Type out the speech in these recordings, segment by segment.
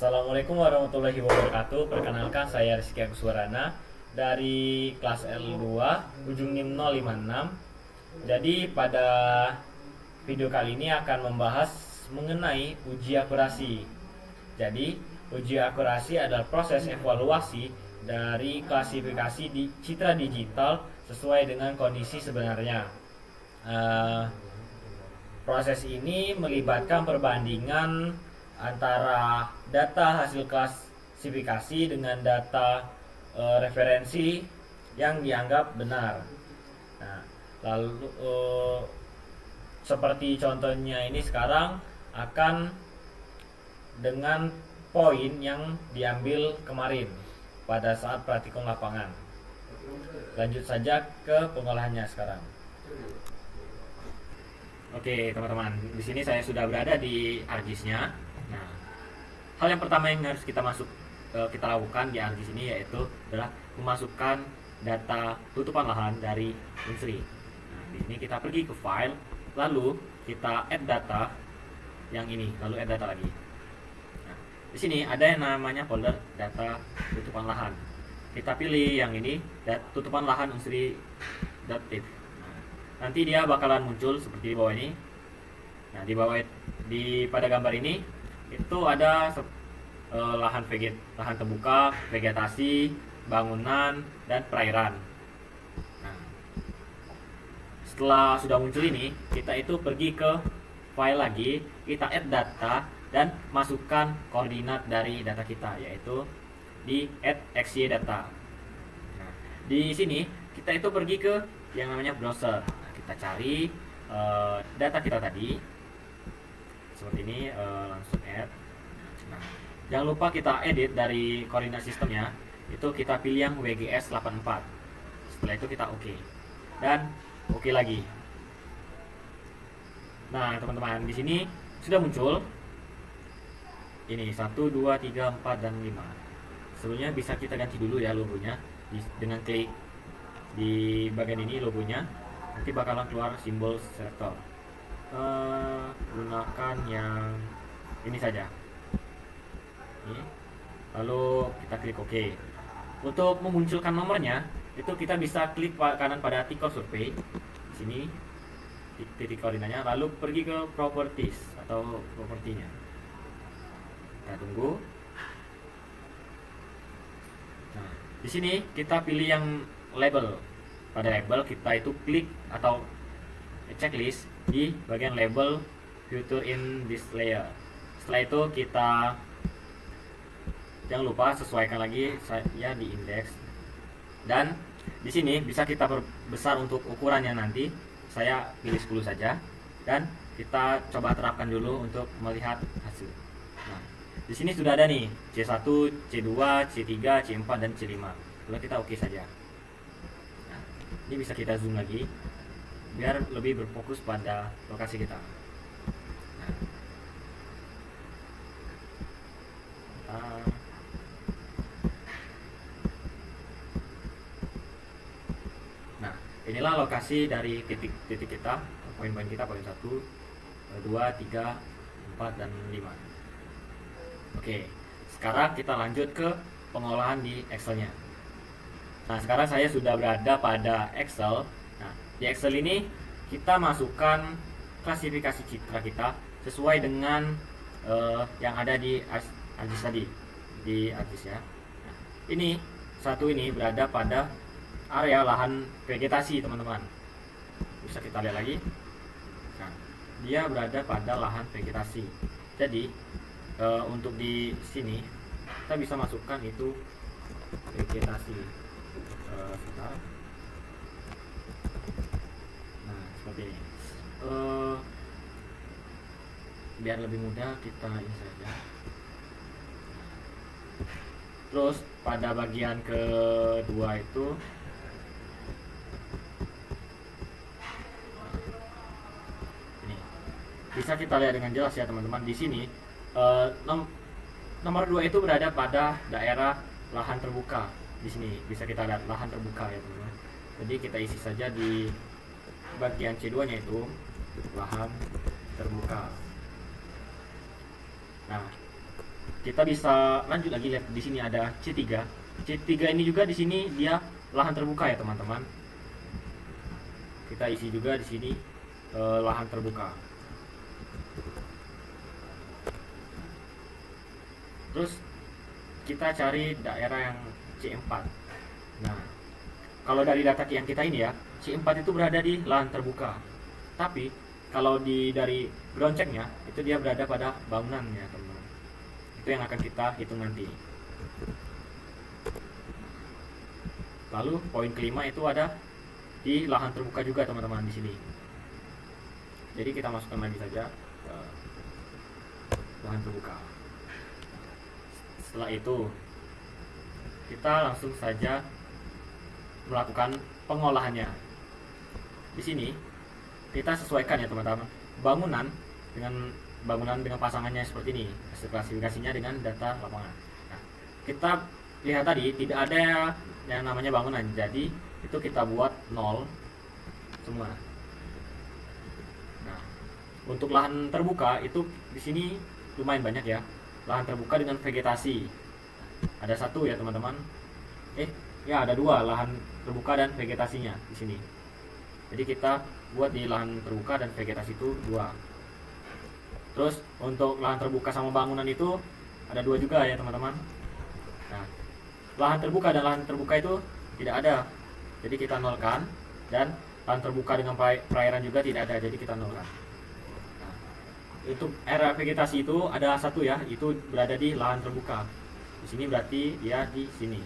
Assalamualaikum warahmatullahi wabarakatuh. Perkenalkan saya Rizky Aguswarana dari kelas L2 ujung NIM 056. Jadi pada video kali ini akan membahas mengenai uji akurasi. Jadi uji akurasi adalah proses evaluasi dari klasifikasi di citra digital sesuai dengan kondisi sebenarnya. Proses ini melibatkan perbandingan antara data hasil klasifikasi dengan data referensi yang dianggap benar. Nah, lalu seperti contohnya ini sekarang akan dengan poin yang diambil kemarin pada saat praktikum lapangan. Lanjut saja ke pengolahannya sekarang. Oke teman-teman, di sini saya sudah berada di ArcGIS-nya. Nah, hal yang pertama yang harus kita lakukan di ArcGIS ini yaitu adalah memasukkan data tutupan lahan dari Unsri. Nah, di sini kita pergi ke file, lalu kita add data yang ini, lalu add data lagi. Nah, di sini ada yang namanya folder data tutupan lahan. Kita pilih yang ini, tutupan lahan unsri.tif. Nah, nanti dia bakalan muncul seperti di bawah ini. Nah, pada gambar ini itu ada lahan terbuka, vegetasi, bangunan, dan perairan. Nah, setelah sudah muncul ini, kita itu pergi ke file lagi, kita add data dan masukkan koordinat dari data kita, yaitu di add xy data. Nah, di sini kita itu pergi ke yang namanya browser. Nah, kita cari data kita tadi seperti ini, langsung add. Nah, jangan lupa kita edit dari koordinat sistemnya, itu kita pilih yang WGS 84. Setelah itu kita oke dan oke lagi. Nah teman-teman, di sini sudah muncul ini 1, 2, 3, 4, dan 5. Sebelumnya bisa kita ganti dulu ya logonya dengan klik di bagian ini logonya, nanti bakalan keluar simbol selektor. Gunakan yang ini saja. Ini. Lalu kita klik OK. Untuk memunculkan nomornya, itu kita bisa klik kanan pada titik survei. Di sini titik koordinatnya, lalu pergi ke properties atau propertinya. Kita tunggu. Nah, di sini kita pilih yang label. Pada label kita itu klik atau checklist di bagian label feature in this layer. Setelah itu kita jangan lupa sesuaikan lagi saya di indeks, dan di sini bisa kita perbesar untuk ukurannya. Nanti saya pilih 10 saja dan kita coba terapkan dulu untuk melihat hasil. Nah, di sini sudah ada nih C1, C2, C3, C4, dan C5. Lalu kita oke saja. Nah, ini bisa kita zoom lagi biar lebih berfokus pada lokasi kita. Nah, inilah lokasi dari titik-titik kita, poin-poin kita, poin 1, 2, 3, 4, dan 5. Oke, sekarang kita lanjut ke pengolahan di Excel-nya. Nah, sekarang saya sudah berada pada Excel. Nah, di Excel ini kita masukkan klasifikasi citra kita sesuai dengan yang ada di ArcGIS tadi, di ArcGIS ya. Nah, ini berada pada area lahan vegetasi teman-teman. Bisa kita lihat lagi. Nah, dia berada pada lahan vegetasi. Jadi untuk di sini kita bisa masukkan itu vegetasi. Sebentar. Nah, seperti ini. Biar lebih mudah kita ini saja. Terus pada bagian kedua itu ini bisa kita lihat dengan jelas ya teman-teman. Di sini nomor 2 itu berada pada daerah lahan terbuka. Di sini bisa kita lihat lahan terbuka ya teman-teman. Jadi kita isi saja di bagian C2 nya itu lahan terbuka. Nah, kita bisa lanjut lagi. Lihat di sini ada C3. C3 ini juga di sini dia lahan terbuka ya teman-teman. Kita isi juga di sini lahan terbuka. Terus kita cari daerah yang C4. Nah, kalau dari data yang kita ini ya, C4 itu berada di lahan terbuka. Tapi kalau dari ground check-nya itu dia berada pada bangunan ya teman-teman. Itu yang akan kita hitung nanti. Lalu poin kelima itu ada di lahan terbuka juga teman-teman di sini. Jadi kita masukkan lagi saja lahan terbuka. Setelah itu kita langsung saja melakukan pengolahannya. Di sini kita sesuaikan ya teman-teman, bangunan dengan pasangannya seperti ini, hasil klasifikasinya dengan data lapangan. Nah, kita lihat tadi tidak ada yang namanya bangunan, jadi itu kita buat 0 semua. Nah, untuk lahan terbuka itu di sini lumayan banyak ya, lahan terbuka dengan vegetasi. Ada satu ya teman-teman. Ya ada 2 lahan terbuka dan vegetasinya di sini. Jadi kita buat di lahan terbuka dan vegetasi itu 2. Terus untuk lahan terbuka sama bangunan itu ada 2 juga ya teman-teman. Nah, lahan terbuka dan lahan terbuka itu tidak ada, jadi kita nolkan. Dan lahan terbuka dengan perairan juga tidak ada, jadi kita nolkan. Nah, untuk area vegetasi itu ada 1 ya, itu berada di lahan terbuka. Di sini berarti dia di sini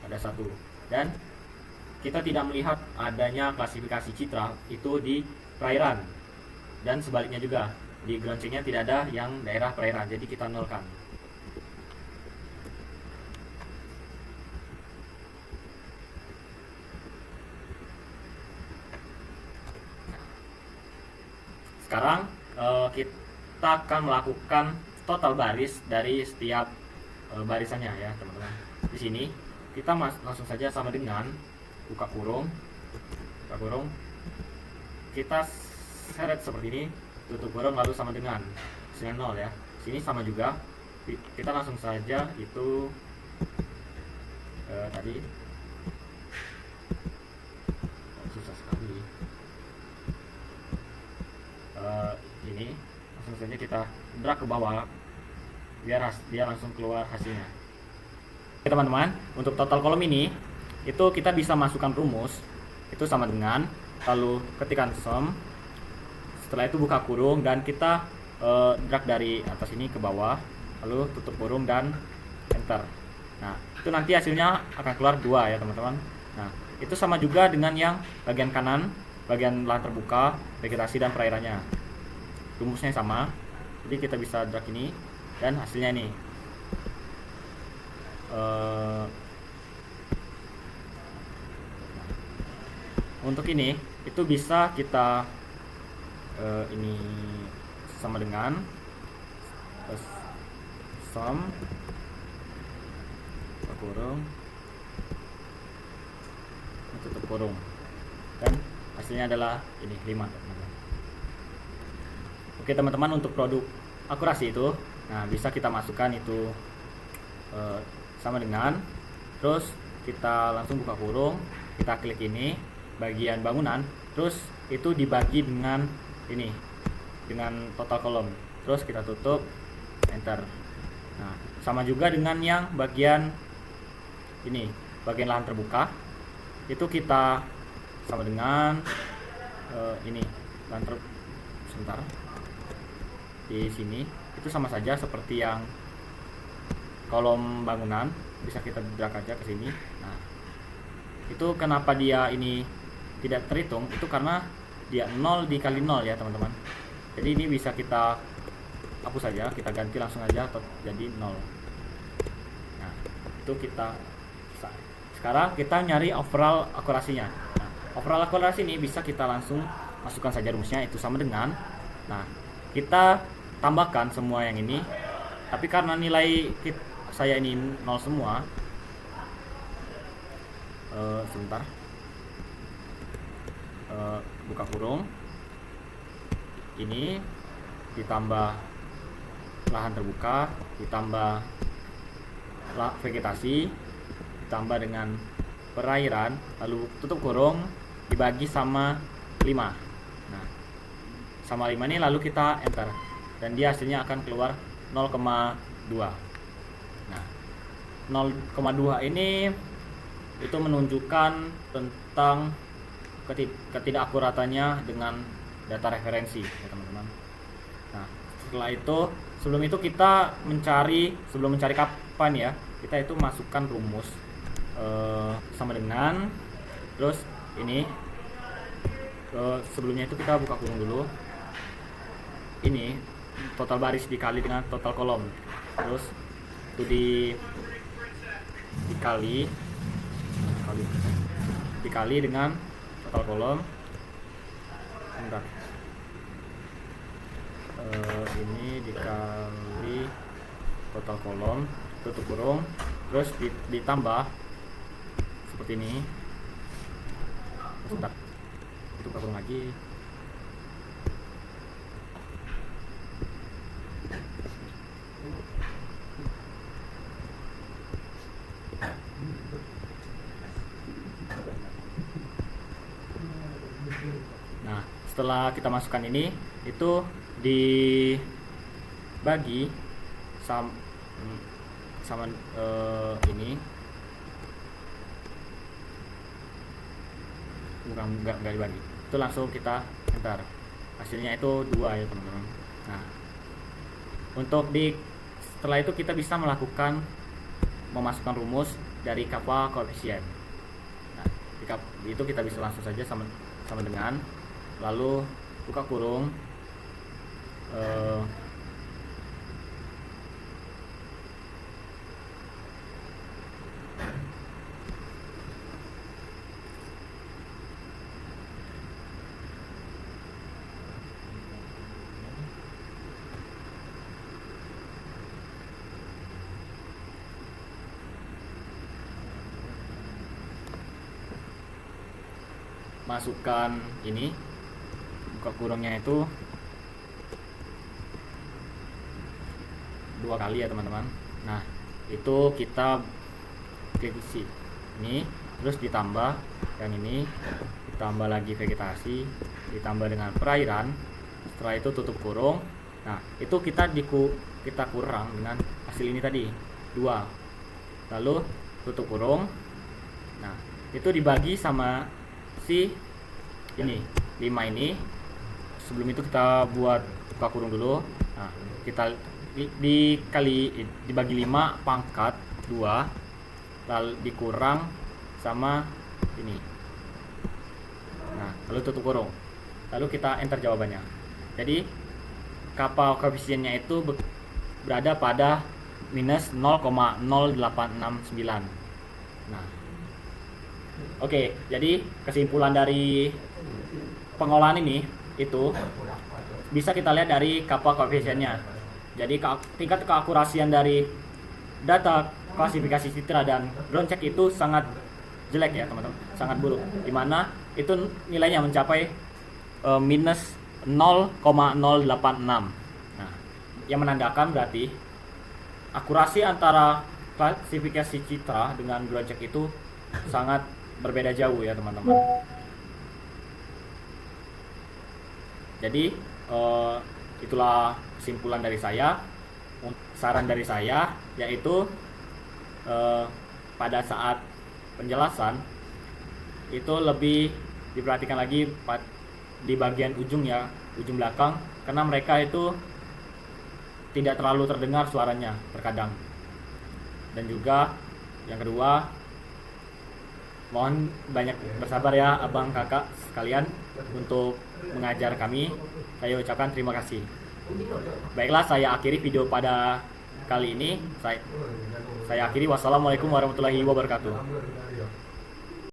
ada 1. Dan kita tidak melihat adanya klasifikasi citra itu di perairan, dan sebaliknya juga di ground check-nya tidak ada yang daerah perairan, jadi kita nolkan. Sekarang kita akan melakukan total baris dari setiap barisannya ya teman-teman. Di sini kita langsung saja sama dengan buka kurung, kita seret seperti ini, tutup kurung, lalu sama dengan hasilnya 0 ya. Sini sama juga, kita langsung saja itu tadi susah sekali. Ini langsung saja kita drag ke bawah biar dia langsung keluar hasilnya. Oke teman-teman, untuk total kolom ini itu kita bisa masukkan rumus, itu sama dengan, lalu ketikkan sum, setelah itu buka kurung, dan kita drag dari atas ini ke bawah, lalu tutup kurung dan enter. Nah, itu nanti hasilnya akan keluar 2 ya teman-teman. Nah, itu sama juga dengan yang bagian kanan, bagian lahan terbuka, vegetasi dan perairannya. Rumusnya sama, jadi kita bisa drag ini dan hasilnya ini. Untuk ini itu bisa kita ini sama dengan sum kurung tutup kurung, dan hasilnya adalah ini 5 teman-teman. Oke teman-teman, untuk produk akurasi itu bisa kita masukkan itu sama dengan, terus kita langsung buka kurung, kita klik ini bagian bangunan, terus itu dibagi dengan ini, dengan total kolom, terus kita tutup, enter. Nah, sama juga dengan yang bagian ini, bagian lahan terbuka, itu kita sama dengan ini lahan sebentar, di sini itu sama saja seperti yang kolom bangunan, bisa kita drag aja ke sini. Nah, itu kenapa dia ini tidak terhitung, itu karena dia 0 dikali 0 ya teman-teman. Jadi ini bisa kita hapus saja, kita ganti langsung aja atau jadi 0. Nah, itu kita sekarang kita nyari overall akurasinya. Nah, overall akurasi ini bisa kita langsung masukkan saja rumusnya, itu sama dengan, nah kita tambahkan semua yang ini, tapi karena nilai saya ini 0 semua, sebentar, buka kurung, ini ditambah lahan terbuka, ditambah vegetasi ditambah dengan perairan, lalu tutup kurung dibagi sama 5. Nah, sama 5 ini lalu kita enter dan dia hasilnya akan keluar 0,2. Nah, 0,2 ini itu menunjukkan tentang ketidakakuratannya dengan data referensi ya teman-teman. Nah, setelah itu sebelum mencari kapan ya, kita itu masukkan rumus sama dengan, terus ini sebelumnya itu kita buka kurung dulu, ini total baris dikali dengan total kolom, terus itu dikali dengan total kolom. Bentar. Ini dikali total kolom, tutup kurung, terus ditambah seperti ini. Bentar, tutup kurung lagi. Nah, setelah kita masukkan ini, itu dibagi sama ini, bukan enggak dibagi, itu langsung kita enter, hasilnya itu 2 ya teman-teman. Nah, setelah itu kita bisa memasukkan rumus dari kappa koefisien. Nah, itu kita bisa langsung saja sama dengan, lalu buka kurung, masukkan ini, buka kurungnya itu 2 kali ya teman-teman. Nah, itu kita klik isi ini, terus ditambah yang ini, ditambah lagi vegetasi, ditambah dengan perairan. Setelah itu tutup kurung. Nah, itu kita kurang dengan hasil ini tadi 2, lalu tutup kurung. Nah, itu dibagi sama si ini 5 ini. Sebelum itu kita buat buka kurung dulu. Nah, kita dibagi 5 pangkat 2, lalu dikurang sama ini. Nah, lalu tutup kurung, lalu kita enter jawabannya. Jadi kappa koefisiennya itu berada pada minus 0,0869. Nah, oke, jadi kesimpulan dari pengolahan ini itu bisa kita lihat dari kappa koefisiennya. Jadi tingkat keakurasian dari data klasifikasi citra dan ground check itu sangat jelek ya teman-teman, sangat buruk, dimana itu nilainya mencapai minus 0,086. Nah, yang menandakan berarti akurasi antara klasifikasi citra dengan ground check itu sangat berbeda jauh ya teman-teman. Jadi itulah kesimpulan dari saya. Saran dari saya yaitu pada saat penjelasan itu lebih diperhatikan lagi di bagian ujung ya, ujung belakang, karena mereka itu tidak terlalu terdengar suaranya terkadang. Dan juga yang kedua, mohon banyak bersabar ya abang kakak sekalian untuk mengajar kami. Saya ucapkan terima kasih. Baiklah, saya akhiri video pada kali ini. Saya akhiri. Wassalamualaikum warahmatullahi wabarakatuh.